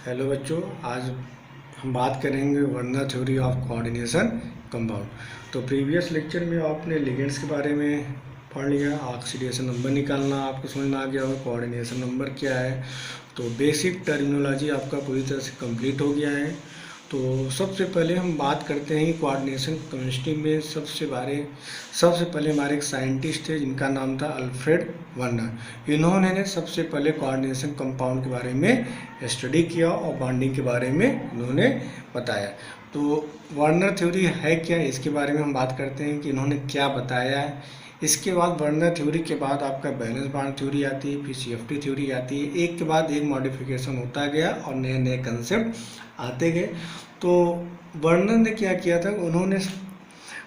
Hello बच्चों, आज हम बात करेंगे Werner theory of coordination compound. तो प्रीवियस लेक्चर में आपने लिगेंड्स के बारे में पढ़ लिया, ऑक्सीडेशन नंबर निकालना आपको समझ में आ गया होगा, कोऑर्डिनेशन नंबर क्या है। तो बेसिक टर्मिनोलॉजी आपका पूरी तरह से कंप्लीट हो गया है। तो सबसे पहले हम बात करते हैं कि कोऑर्डिनेशन केमिस्ट्री में सबसे पहले हमारे एक साइंटिस्ट थे जिनका नाम था अल्फ्रेड वर्नर। इन्होंने सबसे पहले कोऑर्डिनेशन कंपाउंड के बारे में स्टडी किया और बॉन्डिंग के बारे में इन्होंने बताया। तो वर्नर थ्योरी है क्या, इसके बारे में हम बात करते हैं कि इन्होंने क्या बताया है। इसके बाद वर्नर थ्योरी के बाद आपका बैलेंस बॉन्ड थ्योरी आती है, फिर CFT थ्योरी आती है। एक के बाद एक मॉडिफिकेशन होता गया और नए नए कंसेप्ट आते गए। तो वर्नर ने क्या किया था,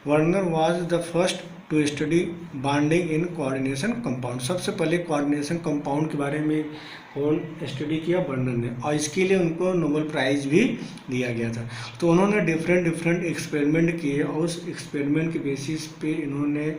Werner was the first to study bonding in coordination compound. सबसे पहले कोऑर्डिनेशन कंपाउंड के बारे में कौन स्टडी किया, वर्नर ने, और इसके लिए उनको नोबेल प्राइज़ भी दिया गया था। तो उन्होंने डिफरेंट एक्सपेरिमेंट किए और उस एक्सपेरिमेंट के बेसिस पे इन्होंने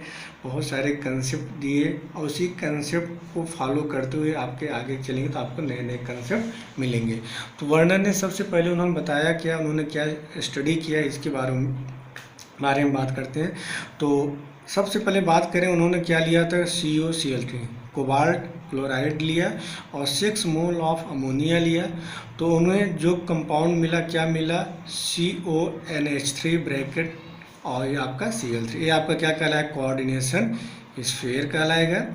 बहुत सारे कंसेप्ट दिए और उसी कंसेप्ट को फॉलो करते हुए आपके आगे चलेंगे तो आपको नए नए कंसेप्ट मिलेंगे। तो वर्नर ने सबसे पहले उन्होंने बताया क्या, उन्होंने क्या स्टडी किया, इसके बारे में बात करते हैं। तो सबसे पहले बात करें, उन्होंने क्या लिया था, COCl3 कोबाल्ट क्लोराइड लिया और 6 मोल ऑफ अमोनिया लिया। तो उन्हें जो कंपाउंड मिला, क्या मिला, CONH3 ब्रैकेट और ये आपका Cl3। ये आपका क्या कहलाएगा, कोऑर्डिनेशन स्फीयर कहलाएगा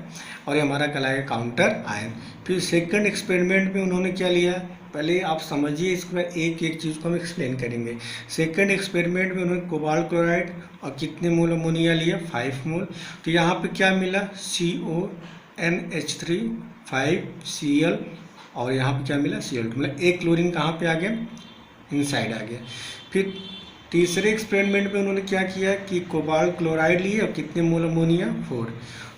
और ये हमारा कहलाएगा काउंटर आयन। फिर सेकंड एक्सपेरिमेंट में उन्होंने क्या लिया, पहले आप समझिए, इसके बाद एक एक चीज़ को हम एक्सप्लेन करेंगे। सेकंड एक्सपेरिमेंट में उन्होंने कोबाल्ट क्लोराइड और कितने मोल अमोनिया लिया, 5 मोल। तो यहाँ पे क्या मिला, CONH3 5Cl और यहाँ पे क्या मिला, Cl2। मतलब एक क्लोरीन कहाँ पे आ गया, इनसाइड आ गया। फिर तीसरे एक्सपेरिमेंट में उन्होंने क्या किया कि कोबाल्ट क्लोराइड लिए और कितने मोल अमोनिया, 4।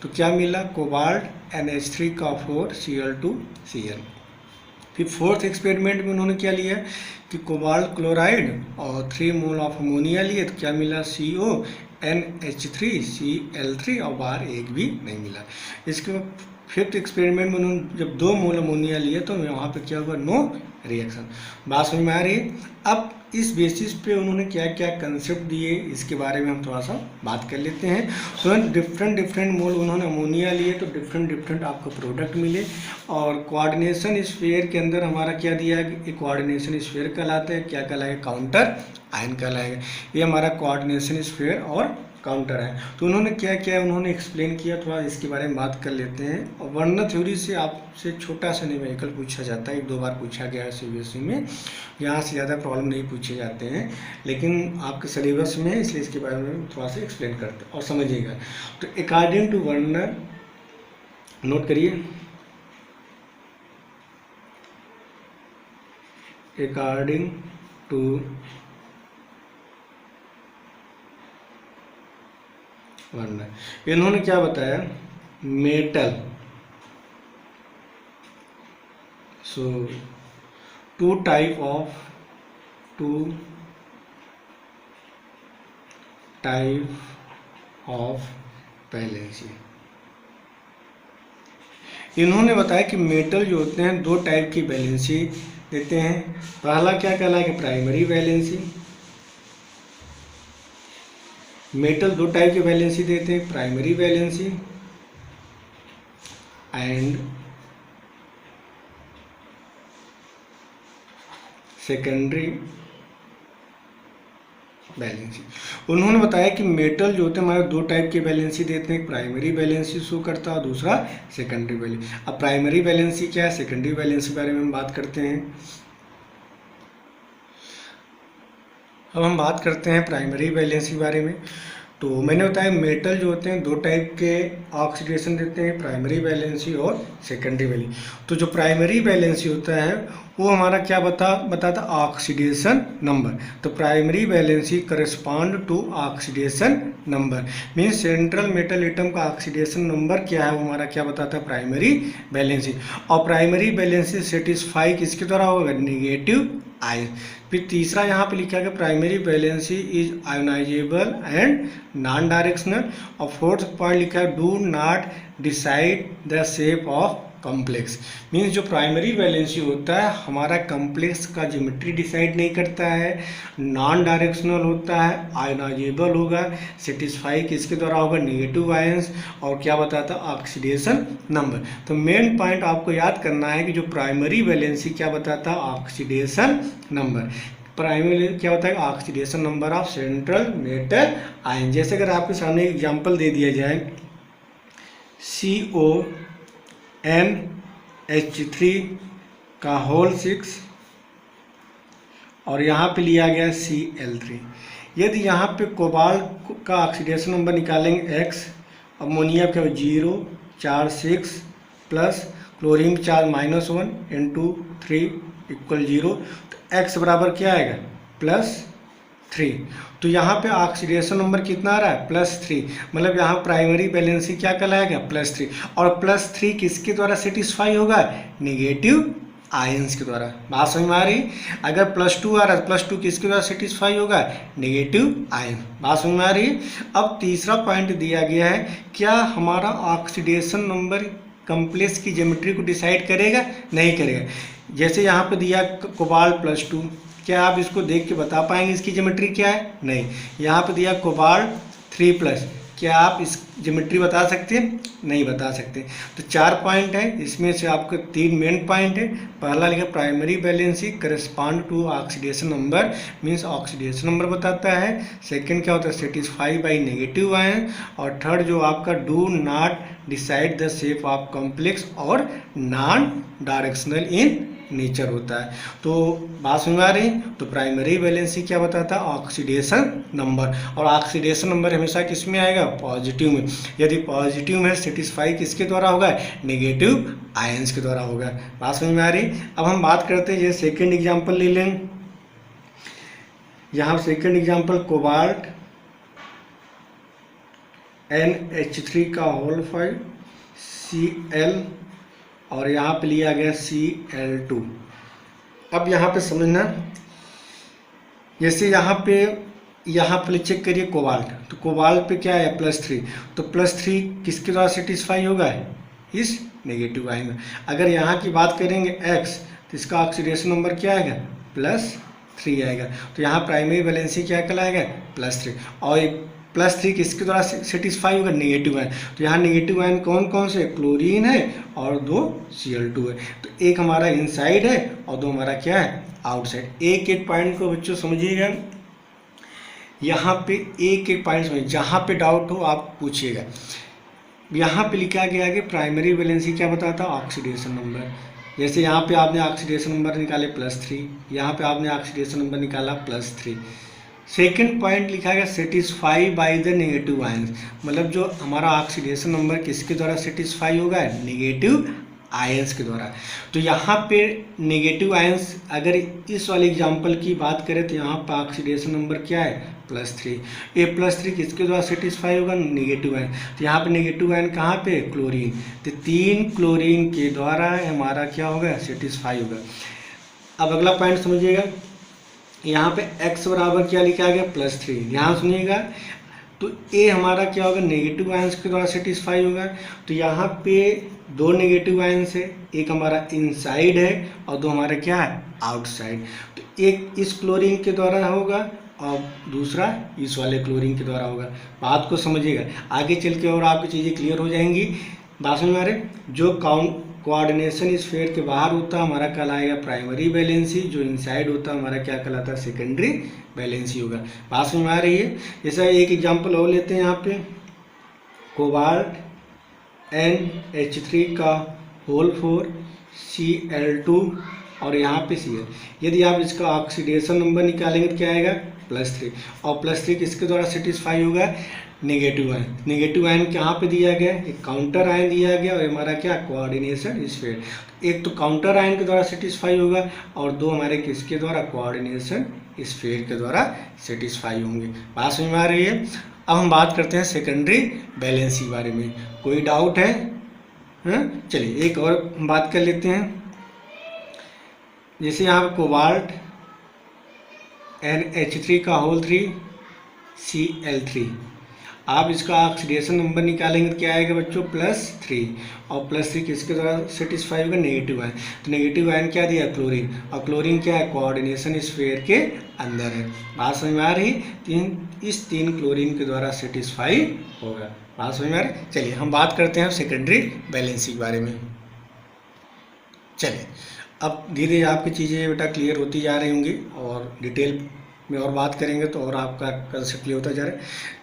तो क्या मिला, कोबाल्ट NH3 का 4 Cl2 Cl। फिर फोर्थ एक्सपेरिमेंट में उन्होंने क्या लिया कि कोबाल्ट क्लोराइड और 3 मोल ऑफ अमोनिया लिए। तो क्या मिला, CONH3 Cl3 और बाहर एक भी नहीं मिला। इसके बाद फिफ्थ एक्सपेरिमेंट में उन्होंने जब 2 मोल अमोनिया लिए तो वहाँ पे क्या हुआ, नो रिएक्शन। बात समझ में आ रही है। अब इस बेसिस पे उन्होंने क्या क्या कंसेप्ट दिए, इसके बारे में हम थोड़ा सा बात कर लेते हैं। तो डिफरेंट मोल उन्होंने अमोनिया लिए तो डिफरेंट आपको प्रोडक्ट मिले। और कोऑर्डिनेशन स्फीयर के अंदर हमारा क्या दिया है, कोऑर्डिनेशन स्फीयर कहलाता है, क्या कहलाएगा, काउंटर आयन कहलाएगा। ये हमारा कोऑर्डिनेशन स्फीयर और काउंटर है। तो उन्होंने क्या क्या उन्होंने एक्सप्लेन किया, थोड़ा इसके बारे में बात कर लेते हैं। और वर्नर थ्योरी से आपसे छोटा सा न्यूमेरिकल पूछा जाता है, 1-2 बार पूछा गया है CBSE में, यहाँ से ज़्यादा प्रॉब्लम नहीं पूछे जाते हैं, लेकिन आपके सिलेबस में है इसलिए इसके बारे में थोड़ा सा एक्सप्लेन करते हैं और समझिएगा। तो अकॉर्डिंग टू वर्नर, नोट करिए, अकॉर्डिंग टू वर्नर, इन्होंने क्या बताया, metal, so two type of valency. इन्होंने बताया कि मेटल जो होते हैं 2 टाइप की वैलेंसी देते हैं। पहला क्या कहलाएगा, प्राइमरी वैलेंसी। मेटल 2 टाइप की वैलेंसी देते हैं, primary valency and secondary valency. उन्होंने बताया कि मेटल जो होते हैं हमारे 2 टाइप की वैलेंसी देते हैं, प्राइमरी वैलेंसी शो करता है और दूसरा सेकेंडरी वैलेंसी। अब प्राइमरी वैलेंसी क्या है, सेकेंडरी वैलेंसी के बारे में हम बात करते हैं। अब हम बात करते हैं प्राइमरी वैलेंसी के बारे में। तो मैंने बताया मेटल जो होते हैं 2 टाइप के ऑक्सीडेशन देते हैं, प्राइमरी वैलेंसी और सेकेंडरी वैलेंसी। तो जो प्राइमरी वैलेंसी होता है वो हमारा क्या बताता ऑक्सीडेशन नंबर। तो primary valency correspond to oxidation number, means central metal atom का ऑक्सीडेशन नंबर क्या है वो हमारा क्या बताता है, प्राइमरी वैलेंसी। और प्राइमरी वैलेंसी सेटिस्फाई किसके द्वारा होगा, नेगेटिव आयन। फिर तीसरा यहाँ पे लिखा गया primary valency is ionisable and non directional. और फोर्थ पॉइंट लिखा है do not decide the shape of complex. Means जो प्राइमरी वैलेंसी होता है हमारा कॉम्प्लेक्स का ज्योमेट्री डिसाइड नहीं करता है, नॉन डायरेक्शनल होता है, आयनाइजेबल होगा, सेटिस्फाई किसके द्वारा होगा, नेगेटिव आयंस, और क्या बताता है, ऑक्सीडेशन नंबर। तो मेन पॉइंट आपको याद करना है कि जो प्राइमरी वैलेंसी क्या बताता है, ऑक्सीडेशन नंबर। प्राइमरी क्या होता है, oxidation number of central metal ion. जैसे अगर आपके सामने एग्जांपल दे दिया जाए CONH3 का होल 6 और यहाँ पे लिया गया Cl3। यदि यहाँ पे कोबाल्ट का ऑक्सीडेशन नंबर निकालेंगे X, अमोनिया का 0 4 6 प्लस क्लोरीन चार्ज -1 × 3 = 0, तो X बराबर क्या आएगा, +3। तो यहाँ पे ऑक्सीडेशन नंबर कितना आ रहा है, +3, मतलब यहाँ प्राइमरी वैलेंसी क्या कहलाएगा, +3। और +3 किसके द्वारा सेटिस्फाई होगा, नेगेटिव आयंस के द्वारा। बात समझ में आ रही, अगर +2 आ रहा है, +2 किसके द्वारा सेटिस्फाई होगा, नेगेटिव आयन। बात समझ में आ रही। अब तीसरा पॉइंट दिया गया है, क्या हमारा ऑक्सीडेशन नंबर कॉम्प्लेक्स की ज्योमेट्री को डिसाइड करेगा, नहीं करेगा। जैसे यहाँ पे दिया कोबाल्ट +2, क्या आप इसको देख के बता पाएंगे इसकी ज्योमेट्री क्या है, नहीं। यहाँ पे दिया कोबाल्ट 3+, क्या आप इस ज्योमेट्री बता सकते हैं, नहीं बता सकते। तो 4 पॉइंट है, इसमें से आपको 3 मेन पॉइंट है। पहला लिखा primary valency correspond to oxidation number, means oxidation number बताता है। सेकंड क्या होता है, सेटिस्फाई बाय नेगेटिव आयन। और थर्ड जो आपका do not decide the shape of complex और नॉन डायरेक्शनल इन नेचर होता है। तो बात समझ में आ रही। तो प्राइमरी वैलेंसी क्या बताता है, ऑक्सीडेशन नंबर। और ऑक्सीडेशन नंबर हमेशा किस में आएगा, पॉजिटिव में। यदि पॉजिटिव में सेटिस्फाई किसके द्वारा होगा, नेगेटिव आयंस के द्वारा होगा। बात समझ में आ रही। अब हम बात करते हैं, ये सेकेंड एग्जाम्पल ले लें। यहाँ सेकेंड एग्जाम्पल कोबाल्ट NH3 का होल 5 Cl और यहाँ पे लिया गया Cl2। अब यहाँ पे समझना, जैसे यहाँ पे चेक करिए कोबाल्ट, तो कोबाल्ट पे क्या है, +3, तो +3 किसके द्वारा सेटिस्फाई होगा, इस नेगेटिव आएगा। अगर यहाँ की बात करेंगे X, तो इसका ऑक्सीडेशन नंबर क्या आएगा, +3 आएगा। तो यहाँ प्राइमरी वैलेंसी क्या कहलाएगा, +3। और +3 किसके द्वारा सेटिस्फाई होगा, नेगेटिव आयन। तो यहाँ नेगेटिव आयन कौन कौन से, क्लोरीन है और 2 Cl2 है। तो एक हमारा इनसाइड है और 2 हमारा क्या है, आउटसाइड। एक एक पॉइंट को बच्चों समझिएगा, यहाँ पे एक एक पॉइंट समझिए, जहाँ पे डाउट हो आप पूछिएगा। यहाँ पे लिखा गया है कि प्राइमरी वैलेंसी क्या बताता है, ऑक्सीडेशन नंबर। जैसे यहाँ पे आपने ऑक्सीडेशन नंबर निकाले +3, यहाँ पे आपने ऑक्सीडेशन नंबर निकाला +3। सेकेंड पॉइंट लिखा गया satisfy by the negative ions, मतलब जो हमारा ऑक्सीडेशन नंबर किसके द्वारा सेटिस्फाई होगा, नेगेटिव आयंस के द्वारा। तो यहाँ पे नेगेटिव आयंस, अगर इस वाले एग्जांपल की बात करें तो यहाँ पर ऑक्सीडेशन नंबर क्या है, +3। ये +3 किसके द्वारा सेटिस्फाई होगा, नेगेटिव आयन। तो यहाँ पे नेगेटिव आयन कहाँ पे, क्लोरीन। तो 3 क्लोरीन के द्वारा हमारा क्या होगा, सेटिस्फाई होगा। अब अगला पॉइंट समझिएगा, यहाँ पे x बराबर क्या लिखा गया, +3। यहाँ सुनिएगा, तो ए हमारा क्या होगा, नेगेटिव आयंस के द्वारा सेटिस्फाई होगा। तो यहाँ पे 2 नेगेटिव आयंस है, एक हमारा इनसाइड है और 2 हमारा क्या है, आउटसाइड। तो एक इस क्लोरीन के द्वारा होगा और दूसरा इस वाले क्लोरीन के द्वारा होगा। बात को समझिएगा, आगे चल के और आपकी चीज़ें क्लियर हो जाएंगी। बात समझ में आ रही। जो कोऑर्डिनेशन स्फीयर के बाहर होता है हमारा कहलाएगा प्राइमरी वैलेंसी, जो इनसाइड होता है हमारा क्या कहलाता है, सेकेंडरी वैलेंसी होगा। बात समझ में आ रही है। जैसा एक एग्जांपल और लेते हैं, यहाँ पे कोबाल्ट NH3 का होल 4 Cl2 और यहाँ पे Cl। यदि आप इसका ऑक्सीडेशन नंबर निकालेंगे तो क्या आएगा, +3। और +3 किसके द्वारा सेटिस्फाई होगा, नेगेटिव आयन। नेगेटिव आयन कहाँ पे दिया गया, एक काउंटर आयन दिया गया और हमारा क्या, कोऑर्डिनेशन स्फीयर। एक तो काउंटर आयन के द्वारा सेटिस्फाई होगा और 2 हमारे किसके द्वारा, कोऑर्डिनेशन स्फीयर के द्वारा सेटिस्फाई होंगे। बात समझ में आ रही है। अब हम बात करते हैं सेकेंडरी वैलेंसी के बारे में। कोई डाउट है, चलिए एक और बात कर लेते हैं। जैसे यहाँ कोबाल्ट NH3 का होल 3 Cl3 आप इसका ऑक्सीडेशन नंबर निकालेंगे तो क्या आएगा बच्चों, +3, और +3 किसके द्वारा सेटिस्फाई होगा, नेगेटिव आयन। तो नेगेटिव आयन क्या दिया, क्लोरीन, और क्लोरीन क्या है, कोऑर्डिनेशन स्फीयर के अंदर है। बात समझ में आ रही, इस 3 क्लोरीन के द्वारा सेटिस्फाई होगा। बात समझ में आ रही। चलिए हम बात करते हैं सेकेंडरी बैलेंसी के बारे में। चलिए अब धीरे धीरे आपकी चीज़ें बेटा क्लियर होती जा रही होंगी, और डिटेल में और बात करेंगे तो और आपका कंसेप्ट क्लियर होता जा रहा है।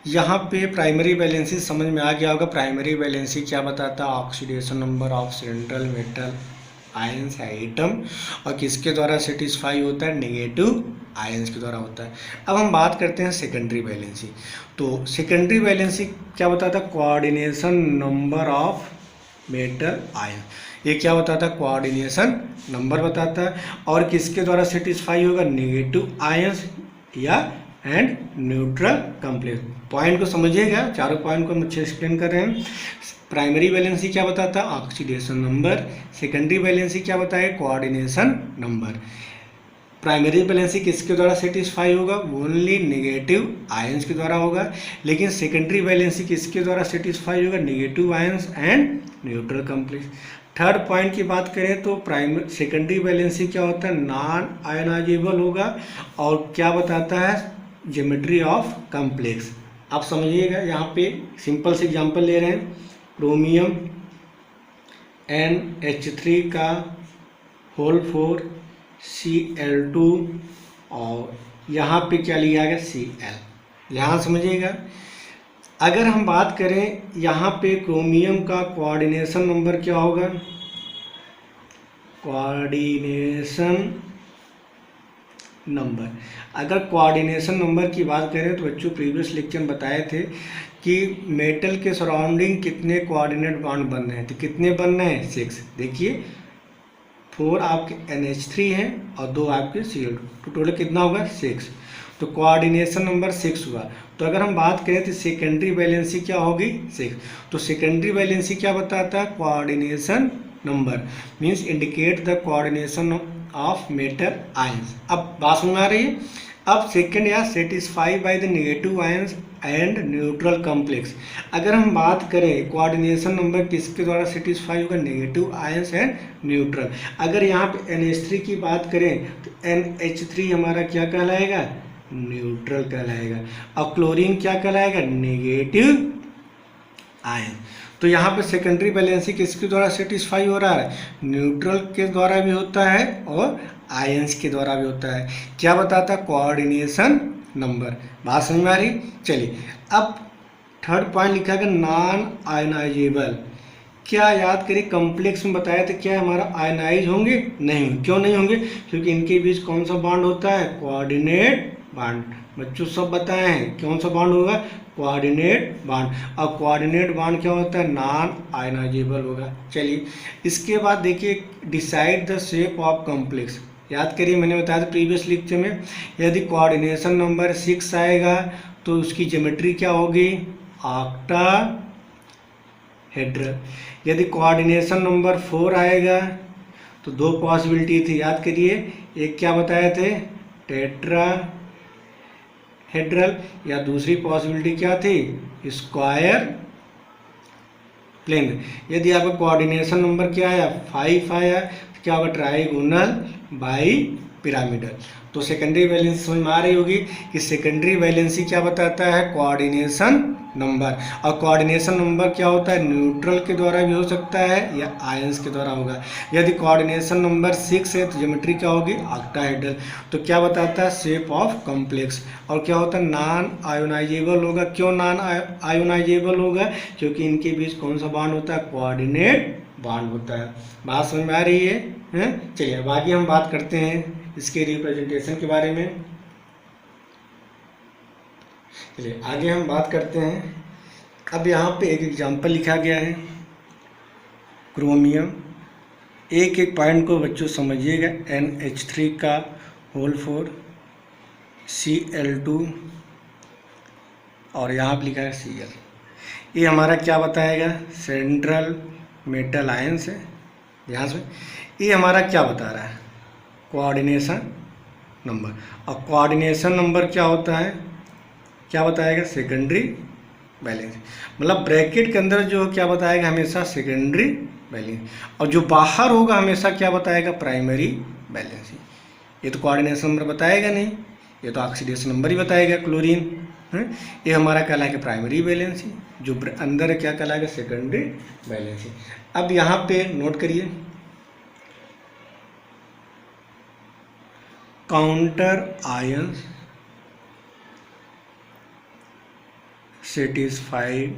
यहाँ पे प्राइमरी बैलेंसी समझ में आ गया होगा। प्राइमरी बैलेंसी क्या बताता है, oxidation number of central metal ions item, और किसके द्वारा सेटिस्फाई होता है, नेगेटिव आयंस के द्वारा होता है। अब हम बात करते हैं सेकेंडरी बैलेंसी। तो सेकेंडरी बैलेंसी क्या बताता है, coordination number of metal ion. ये क्या बताता है, कोऑर्डिनेशन नंबर बताता है, और किसके द्वारा सेटिस्फाई होगा, नेगेटिव आयंस या एंड न्यूट्रल कॉम्प्लेक्स। पॉइंट को समझिएगा, चारों पॉइंट को हम अच्छे एक्सप्लेन कर रहे हैं। प्राइमरी बैलेंसी क्या बताता है, ऑक्सीडेशन नंबर। सेकेंडरी बैलेंसी क्या बताए, कोऑर्डिनेशन नंबर। प्राइमरी बैलेंसी किसके द्वारा सेटिस्फाई होगा, ओनली नेगेटिव आयंस के द्वारा होगा। लेकिन सेकेंडरी बैलेंसी किसके द्वारा सेटिस्फाई होगा, negative ions and neutral complex. Third point की बात करें तो सेकेंडरी बैलेंसी क्या होता है, नॉन आयनाइजेबल होगा, और क्या बताता है, ज्योमेट्री ऑफ कॉम्प्लेक्स। आप समझिएगा, यहाँ पे सिंपल से एग्जांपल ले रहे हैं, क्रोमियम NH3 का होल 4 Cl2, और यहाँ पे क्या लिया गया, Cl। यहाँ समझिएगा, अगर हम बात करें यहाँ पे क्रोमियम का कोऑर्डिनेशन नंबर क्या होगा, कोऑर्डिनेशन नंबर। अगर कोऑर्डिनेशन नंबर की बात करें तो बच्चों प्रीवियस लेक्चर में बताए थे कि मेटल के सराउंडिंग कितने कोऑर्डिनेट बॉन्ड बन रहे हैं, तो कितने बन रहे हैं, 6। देखिए 4 आपके NH3 हैं और 2 आपके Cl2, तो टोटल कितना होगा, 6। तो कोऑर्डिनेशन नंबर 6 हुआ। तो अगर हम बात करें तो सेकेंडरी बैलेंसी क्या होगी, 6। तो सेकेंडरी बैलेंसी क्या बताता है, coordination number means indicate the coordination of metal ions. अब बात समझ आ रही है। अब सेकेंड या satisfy by the negative ions and neutral complex. अगर हम बात करें कोऑर्डिनेशन नंबर किसके द्वारा सेटिस्फाई होगा, नेगेटिव आयंस एंड न्यूट्रल। अगर यहाँ पे NH3 की बात करें तो NH3 हमारा क्या कहलाएगा, न्यूट्रल कहलाएगा, और क्लोरीन क्या कहलाएगा, नेगेटिव आयन। तो यहाँ पे सेकेंडरी बैलेंसी किसके द्वारा सेटिस्फाई हो रहा है, न्यूट्रल के द्वारा भी होता है और आयंस के द्वारा भी होता है। क्या बताता है, कोऑर्डिनेशन नंबर। बात समझ में आ रही। चलिए अब थर्ड पॉइंट लिखा गया, नॉन आयनाइजेबल। क्या याद करिए, कॉम्प्लेक्स में बताया था क्या हमारा आयनाइज होंगे, नहीं। क्यों नहीं होंगे, क्योंकि इनके बीच कौन सा बॉन्ड होता है, कोऑर्डिनेट बॉन्ड। बच्चों सब बताए हैं कौन सा बॉन्ड होगा, कोऑर्डिनेट बॉन्ड। और कोऑर्डिनेट बॉन्ड क्या होता है, नॉन आयनाइजेबल होगा। चलिए इसके बाद देखिए, decide the shape of complex. याद करिए, मैंने बताया था प्रीवियस लेक्चर में, यदि कोऑर्डिनेशन नंबर 6 आएगा तो उसकी ज्योमेट्री क्या होगी, ऑक्टाहेड्रल। यदि कोऑर्डिनेशन नंबर 4 आएगा तो 2 पॉसिबिलिटी थी, याद करिए। एक क्या बताए थे, टेट्राहेड्रल, या दूसरी पॉसिबिलिटी क्या थी, स्क्वायर प्लेन। यदि आपका कोऑर्डिनेशन नंबर क्या आया, 5 आया तो क्या होगा, ट्राइगोनल बाई पिरामिडल। तो सेकेंडरी बैलेंसी समझ में आ रही होगी कि सेकेंडरी बैलेंसी क्या बताता है, कोऑर्डिनेशन नंबर। और कोऑर्डिनेशन नंबर क्या होता है, न्यूट्रल के द्वारा भी हो सकता है या आयंस के द्वारा होगा। यदि कोऑर्डिनेशन नंबर 6 है तो ज्योमेट्री क्या होगी, ऑक्टाहेड्रल। तो क्या बताता है, शेप ऑफ कॉम्प्लेक्स। और क्या होता है, नॉन आयोनाइजेबल होगा। क्यों नॉन आयोनाइजेबल होगा, क्योंकि इनके बीच कौन सा बॉन्ड होता है, कोऑर्डिनेट बॉन्ड होता है। बात समझ में आ रही है, हैं? चलिए अब आगे हम बात करते हैं इसके रिप्रेजेंटेशन के बारे में। चलिए आगे हम बात करते हैं। अब यहाँ पे एक एग्जांपल लिखा गया है, क्रोमियम। एक एक पॉइंट को बच्चों समझिएगा, NH3 का होल 4 Cl2, और यहाँ पे लिखा है Cl। ये हमारा क्या बताएगा, सेंट्रल मेटल आयंस है। ध्यान से, ये हमारा क्या बता रहा है, कोऑर्डिनेशन नंबर। और कोऑर्डिनेशन नंबर क्या होता है, क्या बताएगा, सेकेंडरी बैलेंस, मतलब ब्रैकेट के अंदर जो क्या बताएगा हमेशा सेकेंडरी बैलेंस, और जो बाहर होगा हमेशा क्या बताएगा प्राइमरी बैलेंस। ये तो कोऑर्डिनेशन नंबर बताएगा नहीं, ये तो ऑक्सीडेशन नंबर ही बताएगा क्लोरीन है। ये हमारा कहलाएगा प्राइमरी बैलेंस, जो अंदर क्या कहलाएगा सेकेंडरी बैलेंस। अब यहाँ पे नोट करिए, काउंटर आयंस सेटिस्फाइड,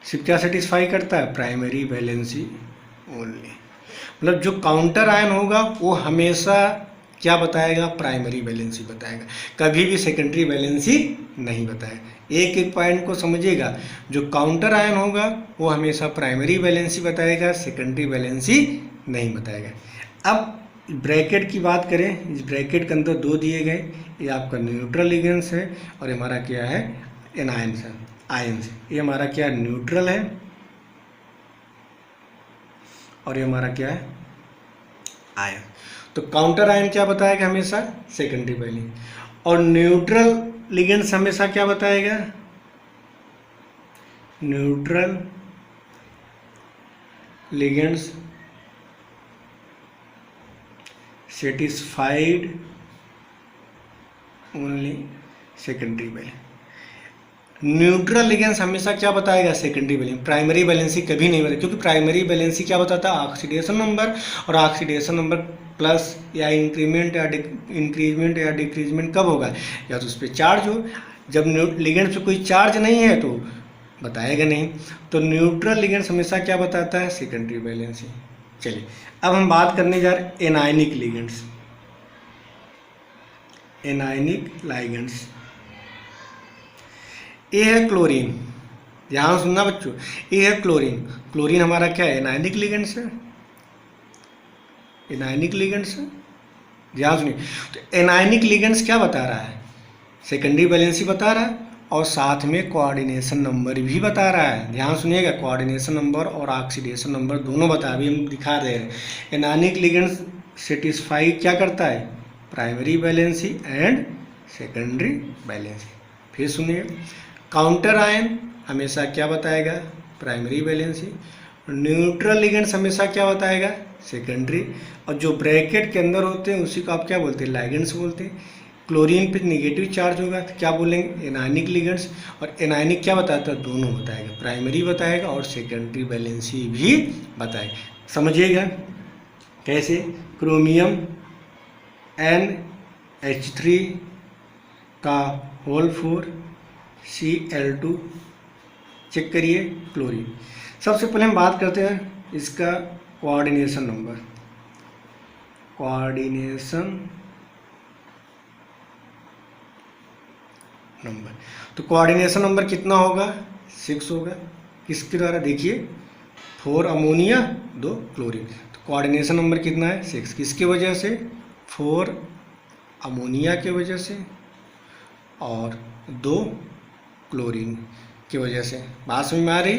सिर्फ क्या सेटिस्फाई करता है प्राइमरी बैलेंसी ओनली, मतलब जो काउंटर आयन होगा वो हमेशा क्या बताएगा प्राइमरी बैलेंसी बताएगा, कभी भी सेकेंडरी बैलेंसी नहीं बताएगा। एक एक पॉइंट को समझिएगा, जो काउंटर आयन होगा वो हमेशा प्राइमरी बैलेंसी बताएगा, सेकेंडरी बैलेंसी नहीं बताएगा। अब ब्रैकेट की बात करें, इस ब्रैकेट के अंदर दो दिए गए, ये आपका न्यूट्रल लिगेंड्स है और हमारा क्या है एनायंस है, आयंस। ये हमारा क्या न्यूट्रल है और ये हमारा क्या है आयन। तो काउंटर आयन क्या बताएगा हमेशा सेकेंडरी बैलेंस, और न्यूट्रल लिगेंड्स हमेशा क्या बताएगा neutral ligands satisfied only secondary balance. Neutral ligands हमेशा क्या बताएगा सेकेंडरी बैलेंस, प्राइमरी बैलेंसी कभी नहीं बताएगा, क्योंकि प्राइमरी बैलेंसी क्या बताता है ऑक्सीडेशन नंबर, और ऑक्सीडेशन नंबर प्लस या इंक्रीमेंट या डिक्रीजमेंट कब होगा, या तो उस पर चार्ज हो, जब लिगेंड्स पे कोई चार्ज नहीं है तो बताएगा नहीं। तो न्यूट्रल लिगेंड्स हमेशा क्या बताता है सेकेंडरी बैलेंसी। चलिए अब हम बात करने जा रहे हैं एनायनिक लिगेंड्स, एनायनिक लिगेंड्स। ये है क्लोरीन, ध्यान सुनना बच्चों, ये है क्लोरीन। क्लोरीन हमारा क्या है एनायनिक लिगेंड्स है, एनायनिक लिगेंड्स है, ध्यान सुनिए। तो एनायनिक लिगेंड्स क्या बता रहा है सेकेंडरी बैलेंसी बता रहा है, और साथ में कोऑर्डिनेशन नंबर भी बता रहा है। ध्यान सुनिएगा, कोऑर्डिनेशन नंबर और ऑक्सीडेशन नंबर दोनों बता, अभी हम दिखा रहे हैं। एनायनिक लिगेंड्स सेटिस्फाई क्या करता है primary valency and secondary valency. फिर सुनिए, काउंटर आयन हमेशा क्या बताएगा प्राइमरी बैलेंसी, न्यूट्रल लिगेंड्स हमेशा क्या बताएगा सेकेंडरी, और जो ब्रैकेट के अंदर होते हैं उसी को आप क्या बोलते हैं लिगेंड्स बोलते हैं। क्लोरीन पे निगेटिव चार्ज होगा तो क्या बोलेंगे एनायनिक लिगेंड्स, और एनायनिक क्या बताता है दोनों बताएगा, प्राइमरी बताएगा और सेकेंडरी बैलेंसी भी बताएगा। समझिएगा कैसे, क्रोमियम NH3 का होल 4 Cl2, चेक करिए क्लोरीन। सबसे पहले हम बात करते हैं इसका कोऑर्डिनेशन नंबर, कोऑर्डिनेशन नंबर। तो कोऑर्डिनेशन नंबर कितना होगा 6 होगा, किसके द्वारा देखिए 4 अमोनिया 2 क्लोरीन, तो कोऑर्डिनेशन नंबर कितना है 6, किसकी वजह से 4 अमोनिया की वजह से और 2 क्लोरीन की वजह से। बात समझ में आ रही,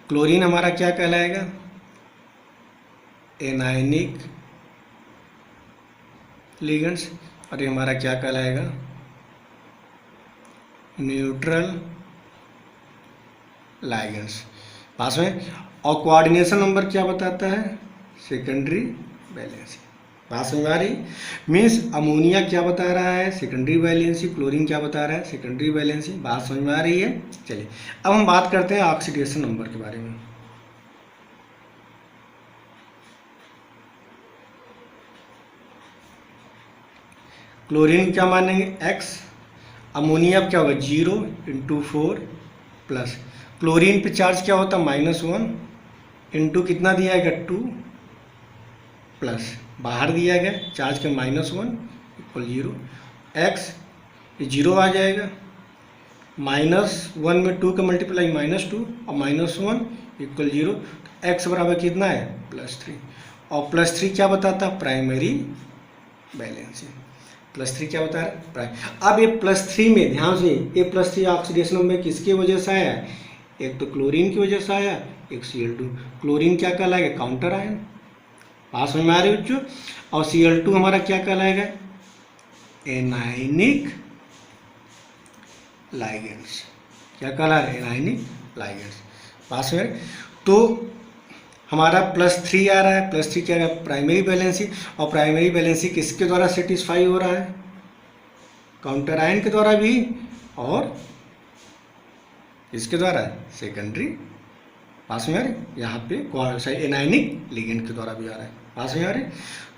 क्लोरीन हमारा क्या कहलाएगा एनायनिक लिगेंड्स, और ये हमारा क्या कहलाएगा न्यूट्रल लिगेंड्स। पास में, और कोऑर्डिनेशन नंबर क्या बताता है सेकेंडरी बैलेंसी। बात समझ आ रही, मीन्स अमोनिया क्या बता रहा है सेकेंडरी बैलेंसी, क्लोरीन क्या बता रहा है सेकेंडरी बैलेंसी। बात समझ में आ रही है। चलिए अब हम बात करते हैं ऑक्सीडेशन नंबर के बारे में। क्लोरीन क्या मानेंगे X, अमोनिया क्या होगा 0 × 4 प्लस, क्लोरीन पे चार्ज क्या होता है -1 इंटू कितना दिया गया 2 प्लस, बाहर दिया गया चार्ज के -1 = 0, x ये 0 आ जाएगा, -1 में 2 का मल्टीप्लाई -2 और -1 = 0, तो x बराबर कितना है +3, और +3 क्या बताता है प्राइमरी बैलेंसी। +3 क्या बता रहा है। अब ये +3 में ध्यान से, ये +3 ऑक्सीडेशन नंबर किसकी वजह से आया, एक तो क्लोरीन की वजह से आया, एक Cl2। क्लोरीन क्या कहलाएगा काउंटर आयन, पास में आ रहे बच्चों, और Cl2 हमारा क्या कहलाएगा एनायनिक लिगेंड्स। क्या कहला रहा है, एनायनिक लाइगेंड्स। पास में तो हमारा +3 आ रहा है, +3 क्या है, प्राइमरी वैलेंसी, और प्राइमरी वैलेंसी किसके द्वारा सेटिस्फाई हो रहा है, काउंटर आयन के द्वारा भी, और इसके द्वारा सेकेंडरी, पास में आ रही, यहाँ पे एनायनिक लिगेंड के द्वारा भी आ रहा है। पास में आ रही,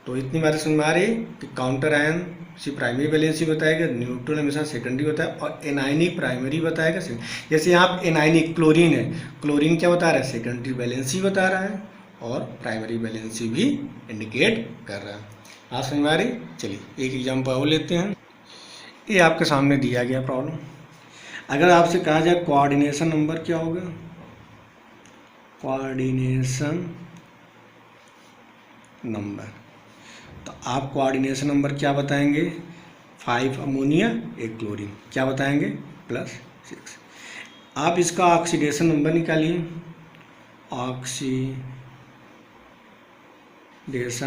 तो इतनी बातें समझ में आ रही कि काउंटर आयन सिर्फ प्राइमरी वैलेंसी बताएगा, न्यूट्रल हमेशा सेकेंडरी बताए, और एनायनिक प्राइमरी बताएगा। जैसे यहाँ एनायनिक क्लोरीन है, क्लोरीन क्या बता रहा है, सेकेंडरी वैलेंसी बता रहा है, और प्राइमरी वैलेंसी भी इंडिकेट कर रहा है। आज समझ में आ रही। चलिए एक एग्जाम्पल और लेते हैं। ये आपके सामने दिया गया प्रॉब्लम, अगर आपसे कहा जाए कोऑर्डिनेशन नंबर क्या होगा, कोऑर्डिनेशन नंबर, तो आप कोऑर्डिनेशन नंबर क्या बताएंगे, 5 अमोनिया 1 क्लोरीन, क्या बताएंगे, +6। आप इसका ऑक्सीडेशन नंबर निकालिए, ऑक्सीडेशन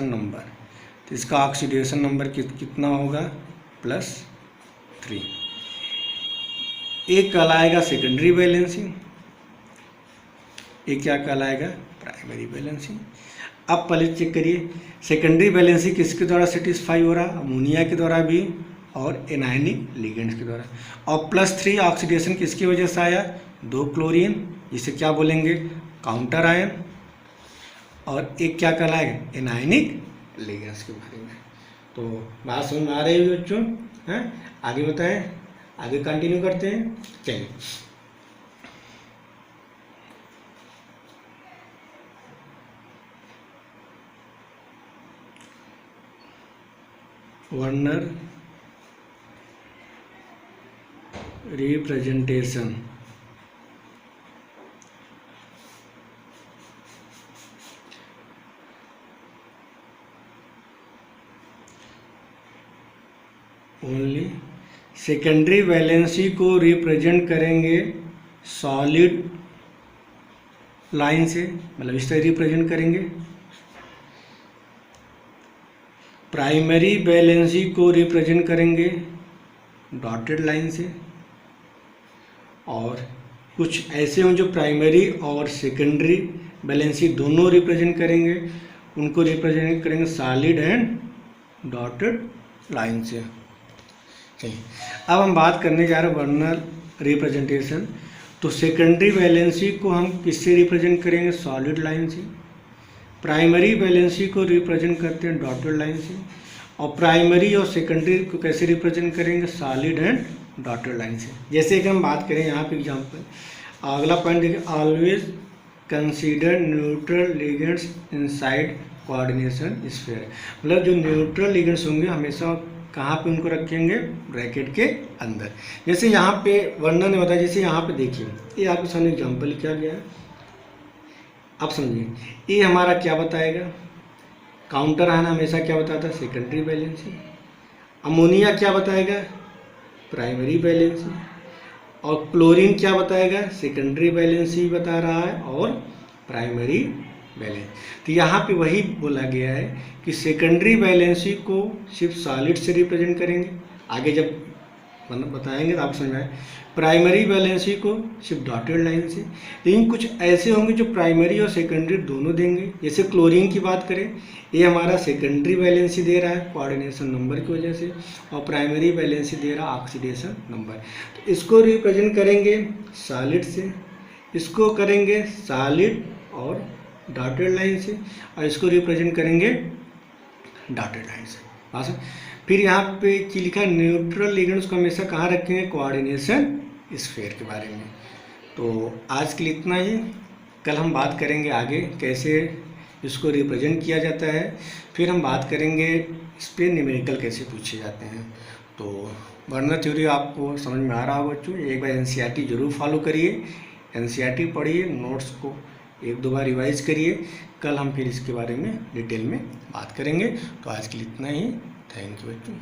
नंबर, तो इसका ऑक्सीडेशन नंबर कितना होगा, +3। एक कहलाएगा सेकेंडरी वैलेंसी, एक क्या कहलाएगा, प्राइमरी वैलेंसी। अब पहले चेक करिए सेकेंडरी वैलेंसी किसके द्वारा सेटिस्फाई हो रहा, अमोनिया के द्वारा भी, और एनायनिक लिगेंड्स के द्वारा, और +3 ऑक्सीडेशन किसकी वजह से आया, 2 क्लोरीन, जिसे क्या बोलेंगे, काउंटर आयन, और एक क्या कहलाएगा, एनायनिक लिगेंड्स के बारे में। तो बात समझ में आ रही है बच्चों, हैं, आगे बताएं, आगे कंटिन्यू करते हैं। चलिए Werner representation, only secondary valency को रिप्रेजेंट करेंगे सॉलिड लाइन से, मतलब इस तरह रिप्रेजेंट करेंगे। प्राइमरी वैलेंसी को रिप्रेजेंट करेंगे डॉटेड लाइन से, और कुछ ऐसे हों जो प्राइमरी और सेकेंडरी वैलेंसी दोनों रिप्रेजेंट करेंगे, उनको रिप्रेजेंट करेंगे सॉलिड एंड डॉटेड लाइन से। चलिए अब हम बात करने जा रहे हैं वर्नर रिप्रेजेंटेशन। तो सेकेंडरी वैलेंसी को हम किससे रिप्रेजेंट करेंगे, सॉलिड लाइन से। प्राइमरी वैलेंसी को रिप्रेजेंट करते हैं डॉटेड लाइन से, और प्राइमरी और सेकेंडरी को कैसे रिप्रेजेंट करेंगे, सॉलिड एंड डॉटेड लाइन से। जैसे कि हम बात करें यहाँ पे एग्जाम्पल, अगला पॉइंट देखिए, always consider neutral ligands inside coordination sphere, मतलब जो न्यूट्रल लिगेंड्स होंगे हमेशा कहाँ पे उनको रखेंगे, ब्रैकेट के अंदर। जैसे यहाँ पे वर्णन ने बताया, जैसे यहाँ पे देखिए ये आपके सामने एग्जाम्पल क्या गया है, आप समझिए, ये हमारा क्या बताएगा, काउंटर आयन हमेशा क्या बताता है, सेकेंडरी वैलेंसी। अमोनिया क्या बताएगा, प्राइमरी वैलेंसी, और क्लोरीन क्या बताएगा, सेकेंडरी वैलेंसी बता रहा है और प्राइमरी वैलेंसी। तो यहाँ पे वही बोला गया है कि सेकेंडरी वैलेंसी को सिर्फ सॉलिड से रिप्रेजेंट करेंगे, आगे जब बताएंगे तो आप समझ में आए। प्राइमरी वैलेंसी को सिर्फ डॉटेड लाइन से, लेकिन कुछ ऐसे होंगे जो प्राइमरी और सेकेंडरी दोनों देंगे। जैसे क्लोरीन की बात करें, ये हमारा सेकेंडरी वैलेंसी दे रहा है कोऑर्डिनेशन नंबर की वजह से, और प्राइमरी वैलेंसी दे रहा है ऑक्सीडेशन नंबर। तो इसको रिप्रेजेंट करेंगे सॉलिड से, इसको करेंगे सॉलिड और डॉटेड लाइन से, और इसको रिप्रेजेंट करेंगे डॉटेड लाइन से। पास। फिर यहाँ पे की लिखा है न्यूट्रल लिगेंड्स को हमेशा कहाँ रखेंगे, कोऑर्डिनेशन स्फीयर के बारे में। तो आज के लिए इतना ही, कल हम बात करेंगे आगे कैसे इसको रिप्रेजेंट किया जाता है, फिर हम बात करेंगे इस पर न्यूमेरिकल कैसे पूछे जाते हैं। तो वर्नर थ्योरी आपको समझ में आ रहा होगा बच्चों, एक बार एनसीईआरटी जरूर फॉलो करिए, एनसीईआरटी पढ़िए, नोट्स को 1-2 बार रिवाइज करिए। कल हम फिर इसके बारे में डिटेल में बात करेंगे। तो आज के लिए इतना ही, थैंक यू बच्चों।